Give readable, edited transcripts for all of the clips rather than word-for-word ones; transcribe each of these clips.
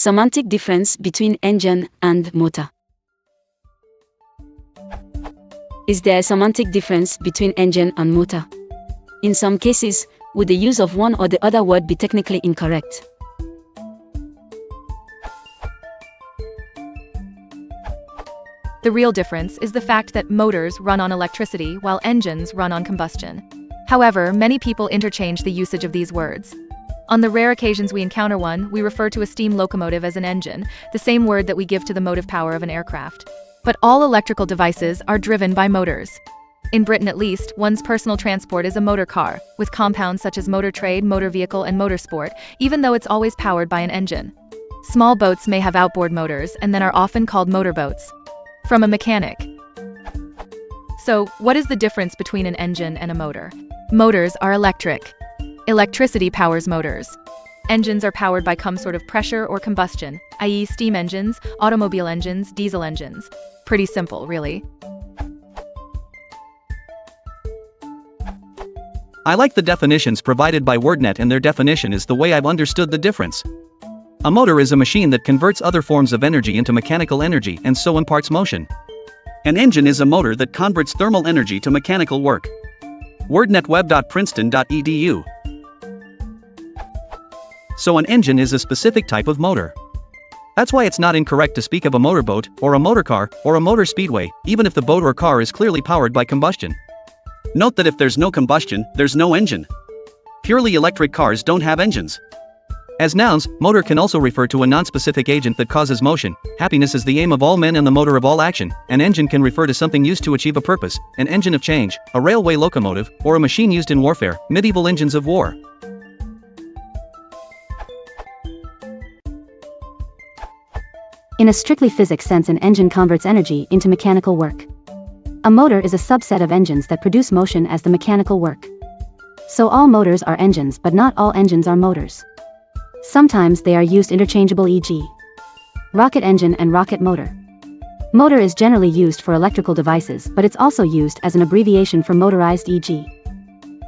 Semantic difference between engine and motor. Is there a semantic difference between engine and motor? In some cases, would the use of one or the other word be technically incorrect? The real difference is the fact that motors run on electricity while engines run on combustion. However, many people interchange the usage of these words. On the rare occasions we encounter one, we refer to a steam locomotive as an engine, the same word that we give to the motive power of an aircraft. But all electrical devices are driven by motors. In Britain at least, one's personal transport is a motor car, with compounds such as motor trade, motor vehicle, and motorsport, even though it's always powered by an engine. Small boats may have outboard motors and then are often called motorboats. From a mechanic. So, what is the difference between an engine and a motor? Motors are electric. Electricity powers motors. Engines are powered by some sort of pressure or combustion, i.e. steam engines, automobile engines, diesel engines. Pretty simple, really. I like the definitions provided by WordNet, and their definition is the way I've understood the difference. A motor is a machine that converts other forms of energy into mechanical energy and so imparts motion. An engine is a motor that converts thermal energy to mechanical work. WordNetWeb.Princeton.edu. So an engine is a specific type of motor. That's why it's not incorrect to speak of a motorboat, or a motorcar, or a motor speedway, even if the boat or car is clearly powered by combustion. Note that if there's no combustion, there's no engine. Purely electric cars don't have engines. As nouns, motor can also refer to a non-specific agent that causes motion. Happiness is the aim of all men and the motor of all action. An engine can refer to something used to achieve a purpose, an engine of change, a railway locomotive, or a machine used in warfare, medieval engines of war. In a strictly physics sense, an engine converts energy into mechanical work. A motor is a subset of engines that produce motion as the mechanical work. So all motors are engines, but not all engines are motors. Sometimes they are used interchangeable, e.g. rocket engine and rocket motor. Motor is generally used for electrical devices, but it's also used as an abbreviation for motorized, e.g.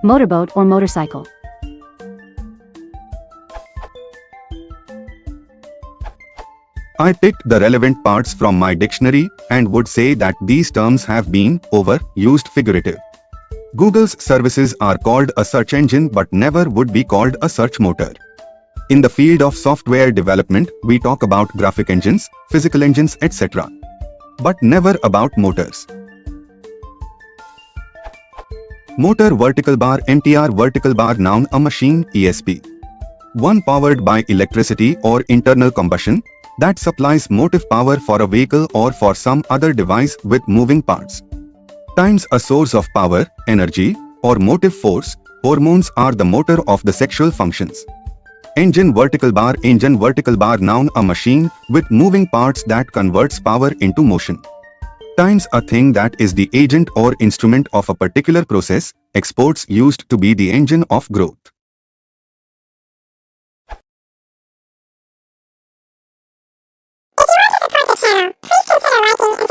motorboat or motorcycle. I picked the relevant parts from my dictionary and would say that these terms have been overused figurative. Google's services are called a search engine but never would be called a search motor. In the field of software development, we talk about graphic engines, physical engines, etc. But never about motors. Motor vertical bar MTR vertical bar noun a machine ESP. One powered by electricity or internal combustion that supplies motive power for a vehicle or for some other device with moving parts. Times a source of power, energy, or motive force. Hormones are the motor of the sexual functions. Engine vertical bar noun a machine with moving parts that converts power into motion. Times a thing that is the agent or instrument of a particular process. Exports used to be the engine of growth. If you want to support the channel, please consider liking and